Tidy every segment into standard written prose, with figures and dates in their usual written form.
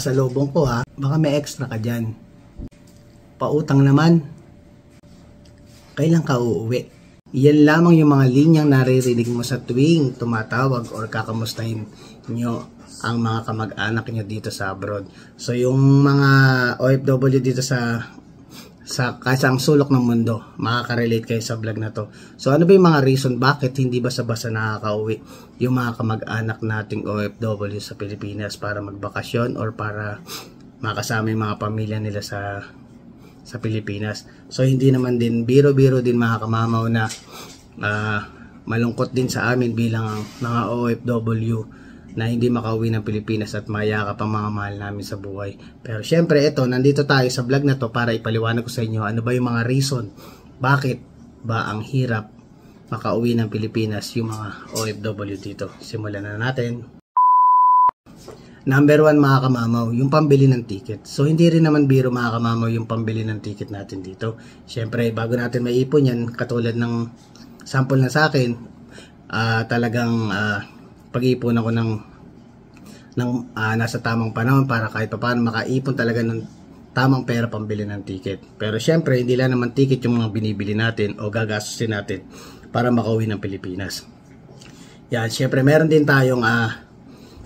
pasalubong ko ha. Baka may extra ka dyan. Pautang naman. Kailan ka uuwi? Yan lamang yung mga linyang naririnig mo sa tuwing tumatawag or kakamustahin nyo ang mga kamag-anak nyo dito sa abroad. So yung mga OFW dito sa kasang sulok ng mundo, makaka-relate kayo sa vlog na to. So ano ba yung mga reason bakit hindi basta-basta nakaka-uwi yung mga kamag-anak nating OFW sa Pilipinas para magbakasyon or para makasama yung mga pamilya nila sa Pilipinas. So hindi naman din biro-biro din mga kamamaw na malungkot din sa amin bilang mga OFW na hindi makauwi ng Pilipinas at mayakap ang mga mahal namin sa buhay. Pero syempre ito, nandito tayo sa vlog na to para ipaliwanag ko sa inyo ano ba yung mga reason bakit ba ang hirap makauwi ng Pilipinas yung mga OFW dito. Simulan na natin. Number 1 mga kamamaw, yung pambili ng ticket. So hindi rin naman biro mga kamamaw yung pambili ng ticket natin dito. Syempre bago natin maipon yan, katulad ng sample na sa akin, talagang pag-iipon ako ng nasa tamang panahon para kahit paano makaipon talaga ng tamang pera pambili ng ticket. Pero syempre hindi lang naman ticket yung mga binibili natin o gagastusin natin para makauwi ng Pilipinas. Yan, syempre meron din tayong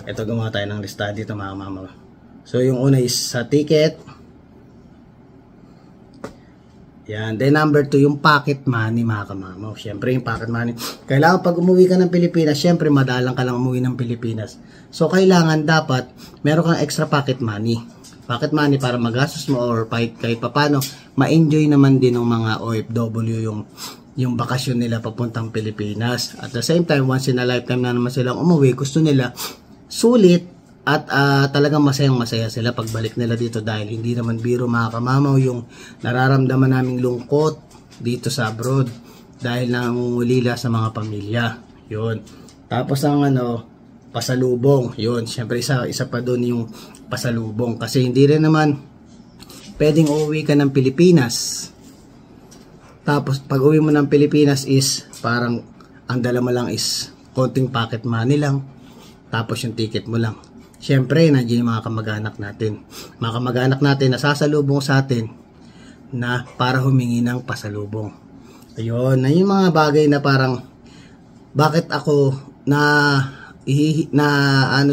ito, gumawa tayo ng lista dito mga mama. So yung una is sa ticket. Yan, then number 2 yung pocket money mga kamamaw. Syempre yung pocket money, kailangan pag umuwi ka ng Pilipinas, syempre madalang ka lang umuwi ng Pilipinas. So kailangan dapat meron kang extra pocket money. Pocket money para magastos mo or kahit papano ma-enjoy naman din ng mga OFW yung bakasyon nila papuntang Pilipinas. At the same time, once in a lifetime na naman silang umuwi, gusto nila sulit at talagang masayang-masaya sila pagbalik nila dito dahil hindi naman biro mga kamamaw yung nararamdaman naming lungkot dito sa abroad dahil nangungulila sa mga pamilya. Yun. Tapos ang pasalubong. Yun. Siyempre isa pa doon yung pasalubong kasi hindi rin naman pwedeng uuwi ka ng Pilipinas. Tapos pag uwi mo ng Pilipinas is parang ang dala mo lang is konting pocket money lang. Tapos yung ticket mo lang. Siyempre, nandiyan yung mga kamag-anak natin. Mga kamag-anak natin na sasalubong sa atin na para humingi ng pasalubong. Ayun, na yung mga bagay na parang bakit ako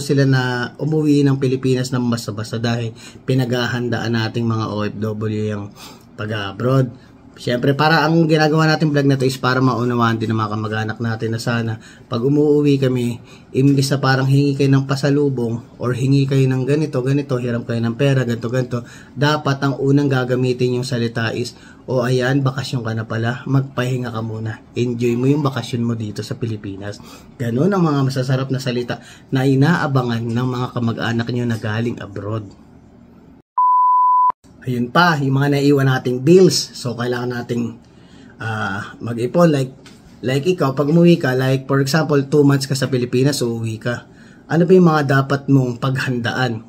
sila na umuwi ng Pilipinas ng basta-basta dahil pinaghahandaan nating mga OFW yung pag-abroad. Siyempre, para ang ginagawa natin vlog na to is para maunawaan din ng mga kamag-anak natin na sana pag umuwi kami, imbis na parang hingi kayo ng pasalubong or hingi kayo ng ganito, hiram kayo ng pera, ganito, dapat ang unang gagamitin yung salita is, o ayan, bakasyon ka na pala, magpahinga ka muna. Enjoy mo yung bakasyon mo dito sa Pilipinas. Ganun ang mga masasarap na salita na inaabangan ng mga kamag-anak nyo na galing abroad. Ayun pa, yung mga naiwan nating bills. So, kailangan nating mag-ipon. Like ikaw, pag umuwi ka, like for example, 2 months ka sa Pilipinas, uuwi ka. Ano ba yung mga dapat mong paghandaan?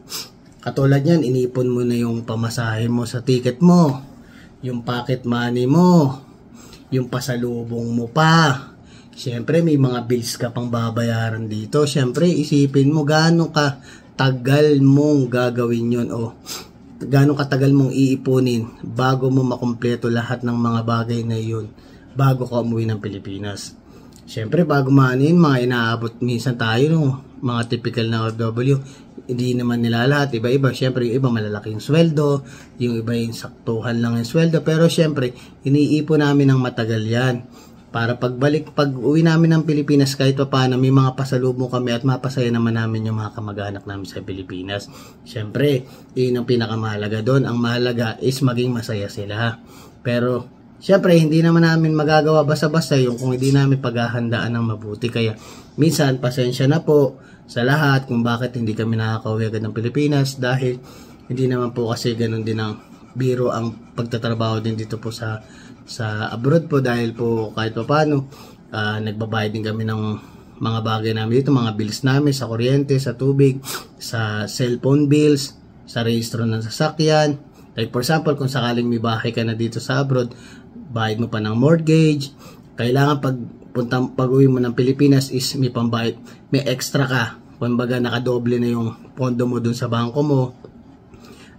Katulad yan, inipon mo na yung pamasahe mo sa ticket mo, yung pocket money mo, yung pasalubong mo pa. Siyempre, may mga bills ka pang babayaran dito. Siyempre, isipin mo gaano ka tagal mong gagawin yun o gaano katagal mong iipunin bago mo makumpleto lahat ng mga bagay na yun bago ka umuwi ng Pilipinas. Siyempre bago maanin, mga inaabot minsan tayo mga typical na OFW, hindi naman nila lahat, iba-iba. Siyempre yung iba malalaking sweldo, yung iba yung saktuhan lang yung sweldo, pero siyempre iniipon namin ng matagal yan para pag uwi namin ng Pilipinas kahit pa paano may mga pasalubong kami at mapasaya naman namin yung mga kamag-anak namin sa Pilipinas. Siyempre, yun ang pinakamahalaga doon. Ang mahalaga is maging masaya sila. Pero, siyempre, hindi naman namin magagawa basta-basta yung kung hindi namin paghahandaan ng mabuti. Kaya, minsan, pasensya na po sa lahat kung bakit hindi kami nakakauwi agad ng Pilipinas dahil hindi naman po kasi ganun din ang biro ang pagtatrabaho din dito po sa abroad po dahil po kahit pa paano nagbabayad din kami ng mga bagay namin dito, mga bills namin sa kuryente, sa tubig, sa cellphone bills, sa rehistro ng sasakyan. Like for example, kung sakaling may bahay ka na dito sa abroad, bayad mo pa ng mortgage. Kailangan pag uwi mo ng Pilipinas is may pambayad, may extra ka. Kumbaga nakadoble na yung pondo mo dun sa bangko mo.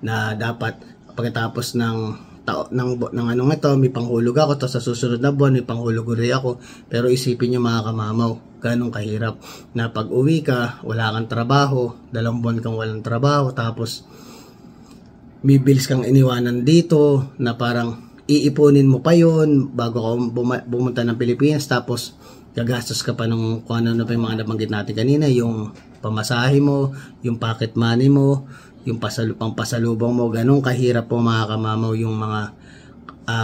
na dapat pagkatapos ng ano nga to, may panghulog ako, to sa susunod na buwan may panghulog uli ako. Pero isipin nyo mga kamamaw, ganong kahirap na pag uwi ka, wala kang trabaho, 2 buwan kang walang trabaho, tapos may bills kang iniwanan dito na parang iipunin mo pa yon bago ka bumunta ng Pilipinas, tapos gagastos ka pa ng kung ano na pa yung mga nabanggit natin kanina, yung pamasahe mo, yung pocket money mo, yung pampasalubong mo. Ganun kahirap po mga kamamaw yung mga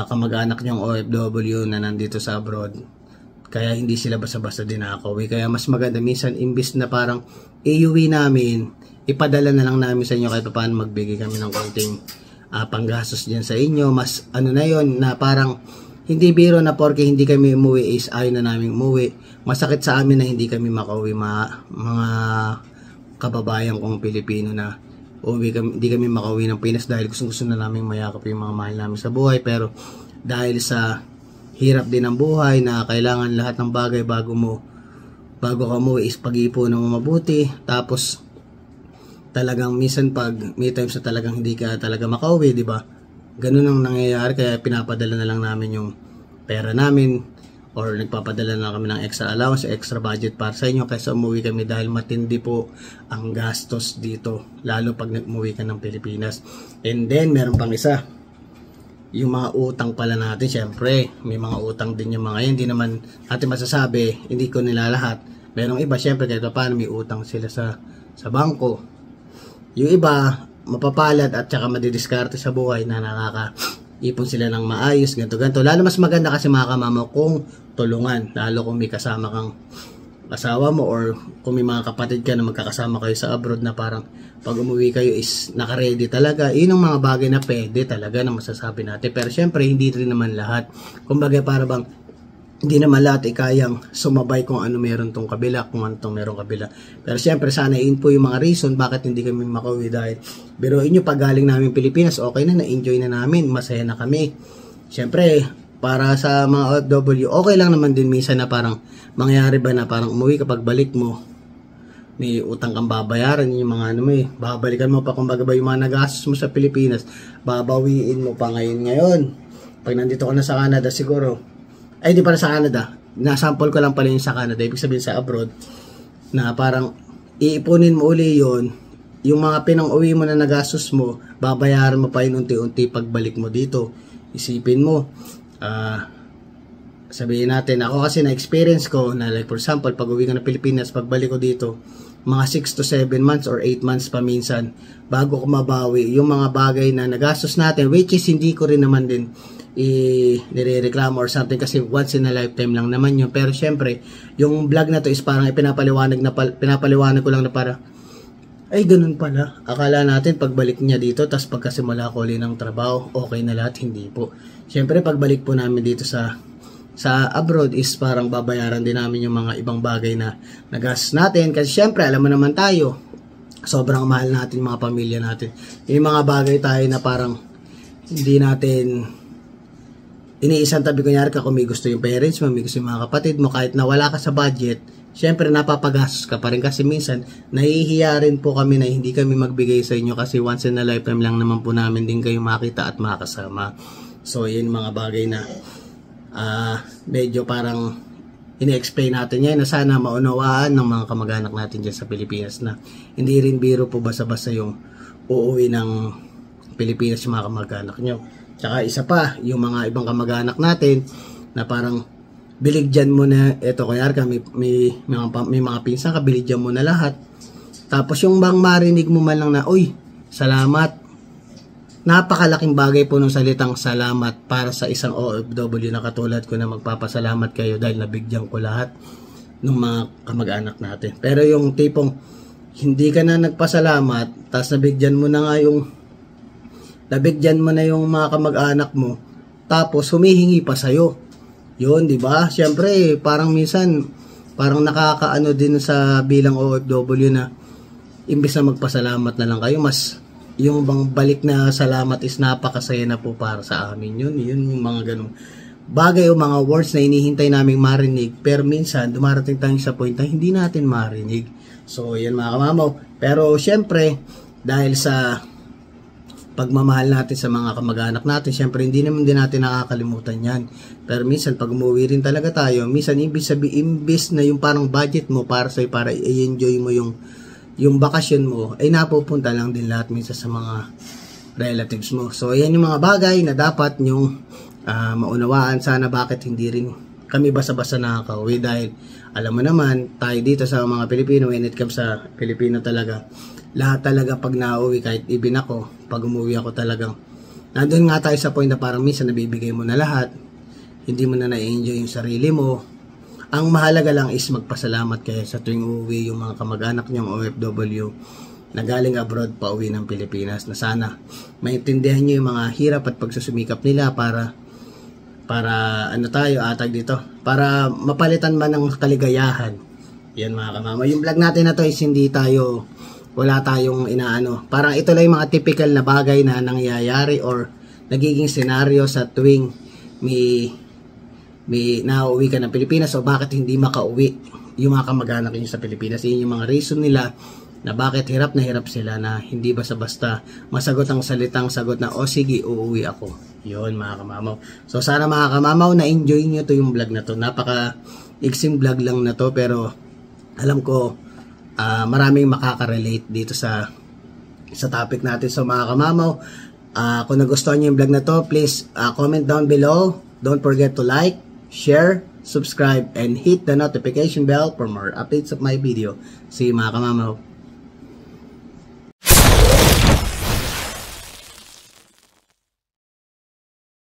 kamag-anak niyong OFW na nandito sa abroad. Kaya hindi sila basta-basta dinakawi. Kaya mas maganda minsan, imbis na parang iuwi namin, ipadala na lang namin sa inyo kahit paano magbigay kami ng konting panggastos dyan sa inyo. Mas ano na yon na parang hindi biro na porke hindi kami umuwi is ayaw na namin umuwi. Masakit sa amin na hindi kami makauwi mga kababayan kong Pilipino na hindi kami makauwi ng Pinas dahil gusto na namin mayakap yung mga mahal namin sa buhay. Pero dahil sa hirap din ng buhay na kailangan lahat ng bagay bago ka umuwi is pag-iipunan mo mabuti. Tapos talagang minsan pag may times na talagang hindi ka talaga makauwi, di ba? Ganun ang nangyayari, kaya pinapadala na lang namin yung pera namin or nagpapadala na kami ng extra allowance, extra budget para sa inyo kaysa umuwi kami dahil matindi po ang gastos dito, lalo pag umuwi ka ng Pilipinas. And then meron pang isa, yung mga utang pala natin. Syempre may mga utang din yung mga yan, hindi naman natin masasabi, hindi ko nila lahat. Merong iba syempre kahit paano may utang sila sa bangko. Yung iba mapapalad at saka madidiskarte sa buhay na nakakaipon sila ng maayos, ganito. Lalo mas maganda kasi mga kamamaw kung tulungan, lalo kung may kasama kang asawa mo or kung may mga kapatid ka na magkakasama kayo sa abroad na parang pag umuwi kayo is naka-ready talaga. Yun ang mga bagay na pwede talaga na masasabi natin. Pero syempre hindi rin naman lahat. Kumbaga para bang hindi naman lahat kayang sumabay kung ano meron tong kabila, kung ano tong meron kabila. Pero syempre sana info yung mga reason bakit hindi kami makauwi dahil biruin nyo pag galing namin Pilipinas, okay na-enjoy na namin, masaya na kami. Syempre para sa mga OFW, okay lang naman din minsan na parang mangyari ba na parang umuwi kapag balik mo may utang kang babayaran, yung mga ano mo babalikan mo pa kumbaga ba yung mga nagastos mo sa Pilipinas, babawiin mo pa ngayon. Pag nandito ka na sa Canada siguro, ay di para sa Canada, nasample ko lang pala yung sa Canada, ibig sabihin sa abroad, na parang iipunin mo uli yun, yung mga pinang-uwi mo na nagastos mo, babayaran mo pa yun unti-unti pagbalik mo dito. Isipin mo, sabihin natin, ako kasi na-experience ko, na like for example, pag uwi ko na Pilipinas, pagbalik ko dito, mga 6 to 7 months or 8 months pa minsan, bago ko mabawi yung mga bagay na nagastos natin, which is hindi ko rin naman din nirereklamo or something kasi once in a lifetime lang naman yun. Pero syempre yung vlog na to is parang pinapaliwanag ko lang na para ay ganun pala, akala natin pagbalik niya dito tas pagkasimula ko ulit ng trabaho okay na lahat. Hindi po. Syempre pagbalik po namin dito sa abroad is parang babayaran din namin yung mga ibang bagay na nagastos natin kasi syempre alam mo naman tayo sobrang mahal natin mga pamilya natin. Yung mga bagay tayo na parang hindi natin iniisang tabi, kunyari ka kung may gusto yung parents mo, may gusto yung mga kapatid mo, kahit na wala ka sa budget, syempre napapagastos ka pa rin kasi minsan nahihiya rin po kami na hindi kami magbigay sa inyo kasi once in a lifetime lang naman po namin din kayo makita at makasama. So yun mga bagay na medyo parang ini-explain natin yan na sana maunawaan ng mga kamag-anak natin dyan sa Pilipinas na hindi rin biro po basta-basta yung uuwi ng Pilipinas yung mga kamag-anak nyo. Tsaka isa pa, yung mga ibang kamag-anak natin na parang biligyan mo na, eto kunyari ka, may mga pinsan ka, biligyan mo na lahat. Tapos yung bang marinig mo man lang na, uy, salamat. Napakalaking bagay po ng salitang salamat para sa isang OFW na katulad ko na magpapasalamat kayo dahil nabigyan ko lahat ng mga kamag-anak natin. Pero yung tipong hindi ka na nagpasalamat, tapos nabigyan mo na yung mga kamag-anak mo, tapos humihingi pa sa'yo. Yun, di ba? Siyempre, parang minsan, parang nakakaano din sa bilang OFW na imbis na magpasalamat na lang kayo, mas yung bang balik na salamat is napakasaya na po para sa amin. Yun yung mga ganung bagay o mga words na inihintay naming marinig, pero minsan dumarating tayo sa point na hindi natin marinig. So, yan mga kamamaw. Pero siyempre, dahil sa pagmamahal natin sa mga kamag-anak natin. Syempre, hindi naman din natin nakakalimutan yan. Pero minsan, pag umuwi rin talaga tayo, minsan, imbis na yung parang budget mo para sa'yo, para i-enjoy mo yung bakasyon mo, ay napupunta lang din lahat minsan sa mga relatives mo. So, yan yung mga bagay na dapat yung maunawaan. Sana bakit hindi rin kami basa-basa nakaka-uwi, dahil alam mo naman, tayo dito sa mga Pilipino, when it comes sa Pilipino talaga, lahat talaga pag nauwi, kahit even ako, pag umuwi ako talagang, nandun nga tayo sa point na parang minsan nabibigay mo na lahat, hindi mo na na-enjoy yung sarili mo. Ang mahalaga lang is magpasalamat kayo sa tuwing uuwi yung mga kamag-anak niyong OFW na galing abroad pa uwi ng Pilipinas, na sana maintindihan niyo yung mga hirap at pagsusumikap nila para ano tayo, atag dito, para mapalitan man ng kaligayahan. Yan mga kamama. Yung vlog natin na to is hindi tayo, wala tayong inaano. Parang ito lang yung mga typical na bagay na nangyayari or nagiging senaryo sa tuwing may nauwi ka ng Pilipinas, o bakit hindi makauwi yung mga kamag-anak nyo sa Pilipinas. Yun yung mga reason nila na bakit hirap na hirap sila, na hindi basta-basta masagot ang salitang sagot na, o sige, uuwi ako. Yun mga kamamaw. So sana mga kamamaw na enjoy nyo to yung vlog na to. Napaka iksing vlog lang na to, pero alam ko maraming makaka-relate dito sa topic natin. So mga kamamaw, kung nagustuhan nyo yung vlog na to, please comment down below. Don't forget to like, share, subscribe, and hit the notification bell for more updates of my video. See you mga kamamaw.